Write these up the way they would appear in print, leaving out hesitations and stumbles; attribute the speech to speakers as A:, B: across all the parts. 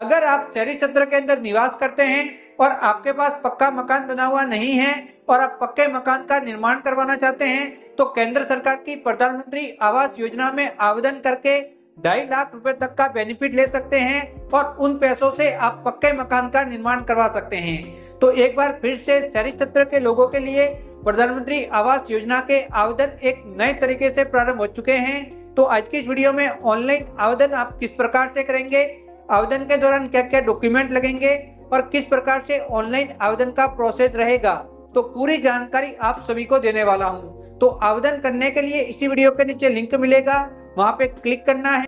A: अगर आप शहरी क्षेत्र के अंदर निवास करते हैं और आपके पास पक्का मकान बना हुआ नहीं है और आप पक्के मकान का निर्माण करवाना चाहते हैं तो केंद्र सरकार की प्रधानमंत्री आवास योजना में आवेदन करके 2.5 लाख रुपए तक का बेनिफिट ले सकते हैं और उन पैसों से आप पक्के मकान का निर्माण करवा सकते हैं। तो एक बार फिर से शहरी क्षेत्र के लोगों के लिए प्रधानमंत्री आवास योजना के आवेदन एक नए तरीके से प्रारंभ हो चुके हैं। तो आज की इस वीडियो में ऑनलाइन आवेदन आप किस प्रकार से करेंगे, आवेदन के दौरान क्या क्या डॉक्यूमेंट लगेंगे और किस प्रकार से ऑनलाइन आवेदन का प्रोसेस रहेगा, तो पूरी जानकारी आप सभी को देने वाला हूं। तो आवेदन करने के लिए इसी वीडियो के नीचे लिंक मिलेगा, वहां पे क्लिक करना है।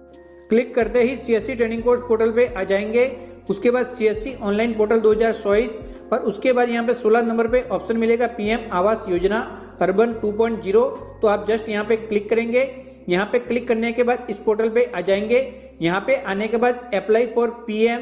A: क्लिक करते ही सीएससी ट्रेनिंग कोर्स पोर्टल पे आ जाएंगे। उसके बाद सीएससी ऑनलाइन पोर्टल 2024 और उसके बाद यहाँ पे 16 नंबर पे ऑप्शन मिलेगा पीएम आवास योजना अर्बन 2.0। तो आप जस्ट यहाँ पे क्लिक करेंगे। यहाँ पे क्लिक करने के बाद इस पोर्टल पे आ जाएंगे। यहाँ पे आने के बाद अप्लाई फॉर पीएम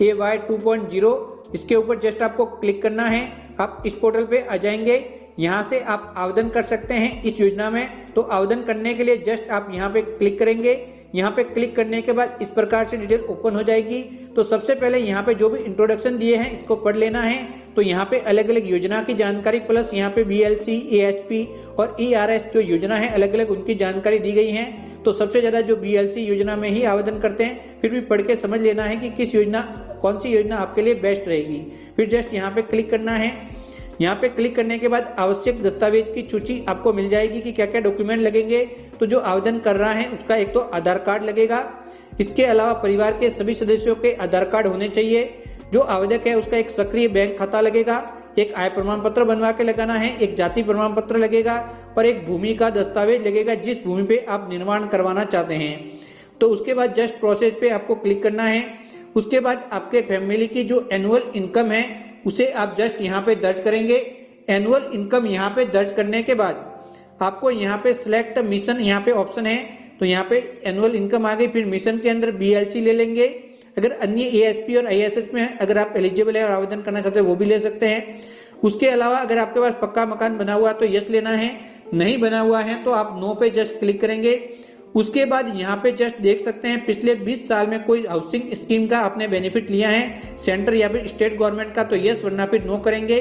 A: AY 2.0 इसके ऊपर जस्ट आपको क्लिक करना है। आप इस पोर्टल पे आ जाएंगे। यहाँ से आप आवेदन कर सकते हैं इस योजना में। तो आवेदन करने के लिए जस्ट आप यहाँ पे क्लिक करेंगे। यहाँ पे क्लिक करने के बाद इस प्रकार से डिटेल ओपन हो जाएगी। तो सबसे पहले यहाँ पे जो भी इंट्रोडक्शन दिए हैं इसको पढ़ लेना है। तो यहाँ पे अलग अलग योजना की जानकारी प्लस यहाँ पे BLC, ASP और ERS जो योजना है अलग अलग उनकी जानकारी दी गई है। तो सबसे ज़्यादा जो BLC योजना में ही आवेदन करते हैं, फिर भी पढ़ के समझ लेना है कि किस योजना, कौन सी योजना आपके लिए बेस्ट रहेगी। फिर जस्ट यहाँ पे क्लिक करना है। यहाँ पे क्लिक करने के बाद आवश्यक दस्तावेज की सूची आपको मिल जाएगी कि क्या क्या डॉक्यूमेंट लगेंगे। तो जो आवेदन कर रहा है उसका एक तो आधार कार्ड लगेगा, इसके अलावा परिवार के सभी सदस्यों के आधार कार्ड होने चाहिए। जो आवेदक है उसका एक सक्रिय बैंक खाता लगेगा, एक आय प्रमाण पत्र बनवा के लगाना है, एक जाति प्रमाण पत्र लगेगा और एक भूमि का दस्तावेज लगेगा जिस भूमि पे आप निर्माण करवाना चाहते हैं। तो उसके बाद जस्ट प्रोसेस पे आपको क्लिक करना है। उसके बाद आपके फैमिली की जो एनुअल इनकम है उसे आप जस्ट यहाँ पे दर्ज करेंगे। एनुअल इनकम यहाँ पे दर्ज करने के बाद आपको यहाँ पे सिलेक्ट मिशन यहाँ पे ऑप्शन है। तो यहाँ पे एनुअल इनकम आ गई। फिर मिशन के अंदर BLC ले लेंगे। अगर अन्य ASP और ISS में अगर आप एलिजिबल है और आवेदन करना चाहते हैं वो भी ले सकते हैं। उसके अलावा अगर आपके पास पक्का मकान बना हुआ है तो यस लेना है, नहीं बना हुआ है तो आप नो पे जस्ट क्लिक करेंगे। उसके बाद यहाँ पे जस्ट देख सकते हैं पिछले 20 साल में कोई हाउसिंग स्कीम का आपने बेनिफिट लिया है सेंटर या फिर स्टेट गवर्नमेंट का, तो यस वरना फिर नो करेंगे।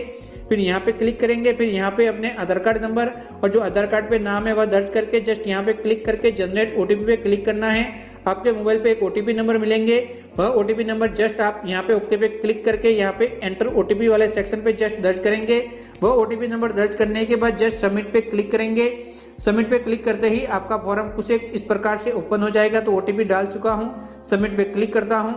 A: फिर यहाँ पे क्लिक करेंगे। फिर यहाँ पे अपने आधार कार्ड नंबर और जो आधार कार्ड पे नाम है वह दर्ज करके जस्ट यहाँ पे क्लिक करके जनरेट OTP पे क्लिक करना है। आपके मोबाइल पे एक OTP नंबर मिलेंगे, वह OTP नंबर जस्ट आप यहाँ पे ओके पे क्लिक करके यहाँ पे एंटर OTP वाले सेक्शन पे जस्ट दर्ज करेंगे। वह OTP नंबर दर्ज करने के बाद जस्ट सबमिट पे क्लिक करेंगे। सबमिट पे क्लिक करते ही आपका फॉर्म कुछ इस प्रकार से ओपन हो जाएगा। तो OTP डाल चुका हूँ, सबमिट पे क्लिक करता हूँ।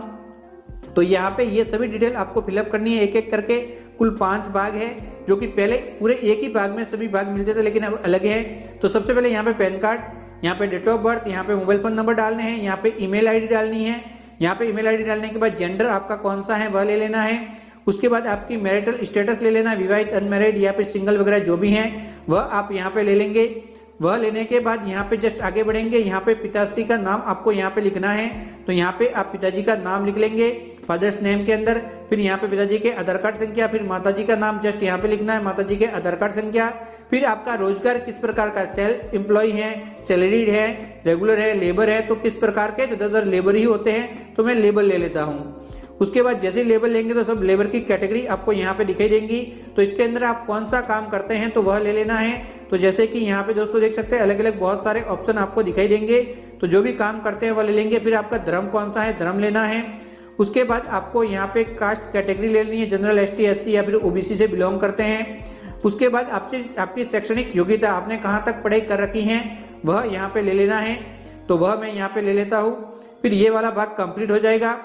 A: तो यहाँ पे ये सभी डिटेल आपको फिलअप करनी है एक एक करके। कुल 5 भाग है जो कि पहले पूरे एक ही भाग में सभी भाग मिलते थे लेकिन अब अलग है। तो सबसे पहले यहाँ पे पैन कार्ड, यहाँ पे डेट ऑफ बर्थ, यहाँ पे मोबाइल फोन नंबर डालने हैं, यहाँ पे ईमेल आईडी डालनी है। यहाँ पे ईमेल आईडी डालने के बाद जेंडर आपका कौन सा है वह ले लेना है। उसके बाद आपकी मैरिटल स्टेटस ले लेना है, विवाहित, अनमैरिड या फिर सिंगल वगैरह जो भी हैं वह आप यहाँ पे ले लेंगे। वह लेने के बाद यहाँ पे जस्ट आगे बढ़ेंगे। यहाँ पे पिताश्री का नाम आपको यहाँ पे लिखना है। तो यहाँ पे आप पिताजी का नाम लिख लेंगे फादर्स नेम के अंदर। फिर यहाँ पे पिताजी के आधार कार्ड संख्या, फिर माताजी का नाम जस्ट यहाँ पे लिखना है, माताजी के आधार कार्ड संख्या। फिर आपका रोजगार किस प्रकार का, सेल्फ एम्प्लॉय है, सैलरीड है, रेगुलर है, लेबर है। तो किस प्रकार के, ज़्यादातर लेबर ही होते हैं तो मैं लेबर ले लेता हूँ। उसके बाद जैसे ही लेबर लेंगे तो सब लेबर की कैटेगरी आपको यहाँ पे दिखाई देंगी। तो इसके अंदर आप कौन सा काम करते हैं तो वह ले लेना है। तो जैसे कि यहाँ पे दोस्तों देख सकते हैं अलग अलग बहुत सारे ऑप्शन आपको दिखाई देंगे। तो जो भी काम करते हैं वह ले लेंगे। फिर आपका धर्म कौन सा है, धर्म लेना है। उसके बाद आपको यहाँ पे कास्ट कैटेगरी लेनी है, जनरल, ST, SC या फिर OBC से बिलोंग करते हैं। उसके बाद आपसे आपकी शैक्षणिक योग्यता, आपने कहाँ तक पढ़ाई कर रखी है वह यहाँ पे ले लेना है। तो वह मैं यहाँ पे ले लेता हूँ। फिर ये वाला भाग कंप्लीट हो जाएगा।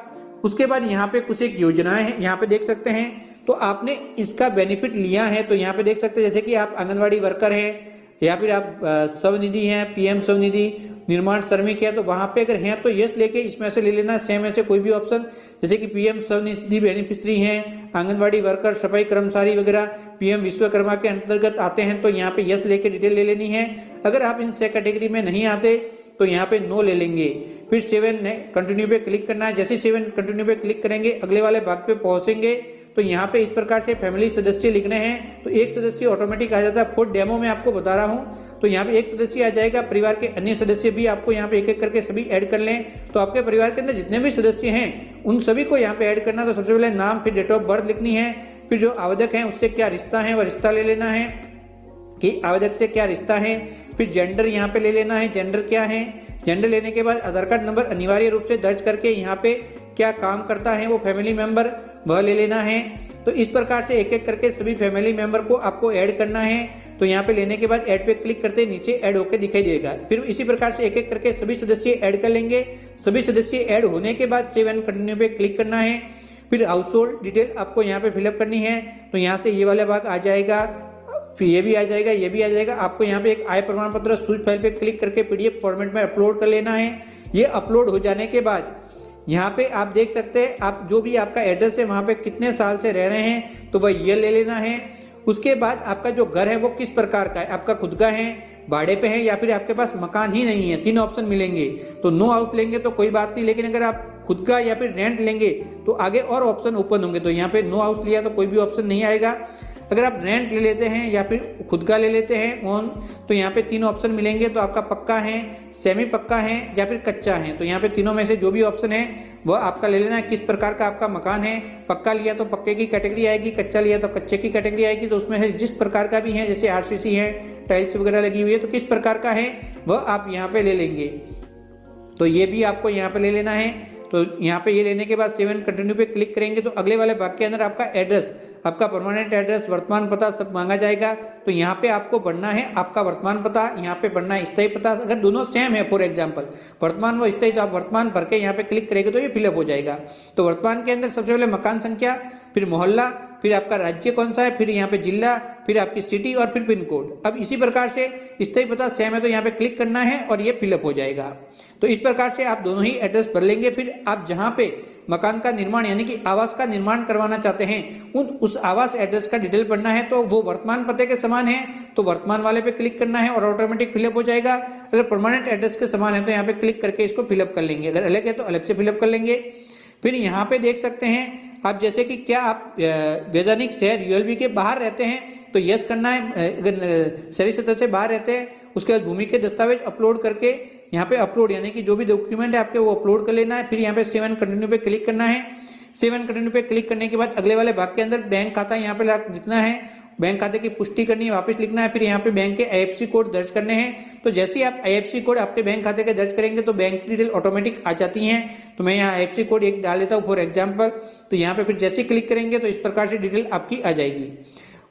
A: उसके बाद यहाँ पे कुछ एक योजनाएं हैं, यहाँ पे देख सकते हैं। तो आपने इसका बेनिफिट लिया है तो यहाँ पे देख सकते हैं जैसे कि आप आंगनवाड़ी वर्कर हैं या फिर आप स्वनिधि हैं, PM स्वनिधि, निर्माण श्रमिक है। तो वहाँ पे अगर हैं तो यस लेके इसमें से ले लेना, सेम ऐसे कोई भी ऑप्शन जैसे कि PM स्वनिधि बेनिफिशरी हैं, आंगनवाड़ी वर्कर, सफाई कर्मचारी वगैरह PM विश्वकर्मा के अंतर्गत आते हैं तो यहाँ पे यस लेके डिटेल ले लेनी है। अगर आप इन कैटेगरी में नहीं आते तो यहाँ पे नो ले लेंगे। फिर 7 कंटिन्यू पे क्लिक करना है। जैसे 7 कंटिन्यू पे क्लिक करेंगे अगले वाले भाग पे पहुंचेंगे तो यहाँ पे इस प्रकार से फैमिली सदस्य लिखने हैं तो एक सदस्य ऑटोमेटिक आ जाता है। फॉर डेमो में आपको बता रहा हूँ, तो यहाँ पे एक सदस्य आ जाएगा। परिवार के अन्य सदस्य भी आपको यहाँ पे एक एक करके सभी ऐड कर लें। तो आपके परिवार के अंदर जितने भी सदस्य हैं उन सभी को यहाँ पे ऐड करना। तो सबसे पहले नाम, फिर डेट ऑफ बर्थ लिखनी है, फिर जो आवेदक है उससे क्या रिश्ता है वह रिश्ता ले लेना है कि आवेदक से क्या रिश्ता है। फिर जेंडर यहाँ पे ले लेना है, जेंडर क्या है। जेंडर लेने के बाद आधार कार्ड नंबर अनिवार्य रूप से दर्ज करके यहाँ पे क्या काम करता है वो फैमिली मेंबर वह ले लेना है। तो इस प्रकार से एक एक करके सभी फैमिली मेंबर को आपको ऐड करना है। तो यहाँ पे लेने के बाद ऐड पे क्लिक करते ही नीचे ऐड होकर दिखाई देगा। फिर इसी प्रकार से एक एक करके सभी सदस्य ऐड कर लेंगे। सभी सदस्य ऐड होने के बाद सेव एंड कंटिन्यू पे क्लिक करना है। फिर हाउस होल्ड डिटेल आपको यहाँ पे फिलअप करनी है। तो यहाँ से ये वाला भाग आ जाएगा, फिर ये भी आ जाएगा, ये भी आ जाएगा। आपको यहाँ पे एक आय प्रमाण पत्र सूच फाइल पे क्लिक करके पीडीएफ फॉर्मेट में अपलोड कर लेना है। ये अपलोड हो जाने के बाद यहाँ पे आप देख सकते हैं आप जो भी आपका एड्रेस है वहाँ पे कितने साल से रह रहे हैं तो वह ये ले लेना है। उसके बाद आपका जो घर है वो किस प्रकार का है, आपका खुद का है, भाड़े पे है, या फिर आपके पास मकान ही नहीं है। 3 ऑप्शन मिलेंगे। तो नो हाउस लेंगे तो कोई बात नहीं, लेकिन अगर आप खुद का या फिर रेंट लेंगे तो आगे और ऑप्शन ओपन होंगे। तो यहाँ पे नो हाउस लिया तो कोई भी ऑप्शन नहीं आएगा। अगर आप रेंट ले लेते हैं या फिर खुद का ले लेते हैं ओन, तो यहाँ पे 3 ऑप्शन मिलेंगे। तो आपका पक्का है, सेमी पक्का है या फिर कच्चा है। तो यहाँ पे तीनों में से जो भी ऑप्शन है वह आपका ले लेना है। किस प्रकार का आपका मकान है, पक्का लिया तो पक्के की कैटेगरी आएगी, कच्चा लिया तो कच्चे की कैटेगरी आएगी। तो उसमें से जिस प्रकार का भी है, जैसे आरसीसी है, टाइल्स वगैरह लगी हुई है, तो किस प्रकार का है वह आप यहाँ पे ले लेंगे। तो ये भी आपको यहाँ पे ले लेना है। तो यहाँ पे ये लेने के बाद सेव एंड कंटिन्यू पे क्लिक करेंगे तो अगले वाले भाग के अंदर आपका एड्रेस, आपका परमानेंट एड्रेस, वर्तमान पता सब मांगा जाएगा। तो यहाँ पे आपको भरना है आपका वर्तमान पता, यहाँ पे भरना है स्थायी पता। अगर दोनों सेम है, फॉर एग्जांपल वर्तमान व स्थायी, तो आप वर्तमान भर के यहाँ पे क्लिक करेंगे तो ये फिलअप हो जाएगा। तो वर्तमान के अंदर सबसे पहले मकान संख्या, फिर मोहल्ला, फिर आपका राज्य कौन सा है, फिर यहाँ पे जिला, फिर आपकी सिटी और फिर पिन कोड। अब इसी प्रकार से स्थायी पता सेम है तो यहाँ पे क्लिक करना है और ये फिलअप हो जाएगा। तो इस प्रकार से आप दोनों ही एड्रेस भर लेंगे। फिर आप जहाँ पे मकान का निर्माण यानी कि आवास का निर्माण करवाना चाहते हैं उस आवास एड्रेस का डिटेल भरना है। तो वो वर्तमान पते के समान है तो वर्तमान वाले पे क्लिक करना है और ऑटोमेटिक फिलअप हो जाएगा। अगर परमानेंट एड्रेस के समान है तो यहाँ पे क्लिक करके इसको फिलअप कर लेंगे। अगर अलग है तो अलग से फिलअप कर लेंगे। फिर यहाँ पे देख सकते हैं आप, जैसे कि क्या आप वैधानिक शहर यूएलबी के बाहर रहते हैं तो यस करना है। अगर शहरी सतह से बाहर रहते हैं उसके बाद भूमि के दस्तावेज अपलोड करके यहाँ पे अपलोड यानी कि जो भी डॉक्यूमेंट है आपके वो अपलोड कर लेना है। फिर यहाँ पे सेव एंड कंटिन्यू पे क्लिक करना है। सेव एंड कंटिन्यू पे क्लिक करने के बाद अगले वाले भाग के अंदर बैंक खाता यहाँ पे लिखना है, बैंक खाते की पुष्टि करनी है, वापस लिखना है। फिर यहाँ पे बैंक के आईएफएससी कोड दर्ज करने हैं। तो जैसे ही आप आईएफएससी कोड आपके बैंक खाते के दर्ज करेंगे तो बैंक डिटेल ऑटोमेटिक आ जाती हैं। तो मैं यहाँ आईएफएससी कोड एक डाल देता हूँ फॉर एग्जाम्पल। तो यहाँ पे फिर जैसे ही क्लिक करेंगे तो इस प्रकार से डिटेल आपकी आ जाएगी।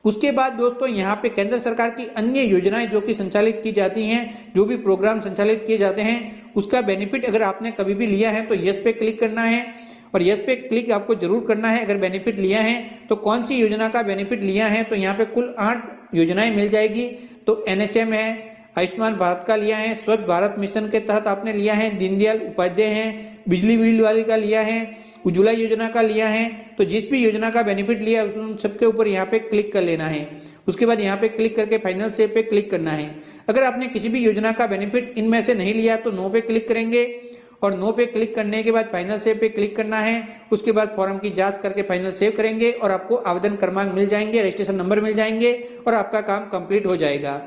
A: उसके बाद दोस्तों यहाँ पे केंद्र सरकार की अन्य योजनाएं जो कि संचालित की जाती हैं, जो भी प्रोग्राम संचालित किए जाते हैं उसका बेनिफिट अगर आपने कभी भी लिया है तो यस पे क्लिक करना है और यस पे क्लिक आपको जरूर करना है। अगर बेनिफिट लिया है तो कौन सी योजना का बेनिफिट लिया है, तो यहाँ पे कुल 8 योजनाएं मिल जाएगी। तो एनएचएम है, आयुष्मान भारत का लिया है, स्वच्छ भारत मिशन के तहत आपने लिया है, दीनदयाल उपाध्याय है, बिजली बिल वाली का लिया है, उज्ज्वला योजना का लिया है। तो जिस भी योजना का बेनिफिट लिया है उन सबके ऊपर यहाँ पे क्लिक कर लेना है। उसके बाद यहाँ पे क्लिक करके फाइनल सेव पे क्लिक करना है। अगर आपने किसी भी योजना का बेनिफिट इनमें से नहीं लिया तो नो पे क्लिक करेंगे और नो पे क्लिक करने के बाद फाइनल सेव पे क्लिक करना है। उसके बाद फॉर्म की जांच करके फाइनल सेव करेंगे और आपको आवेदन क्रमांक मिल जाएंगे, रजिस्ट्रेशन नंबर मिल जाएंगे और आपका काम कंप्लीट हो जाएगा।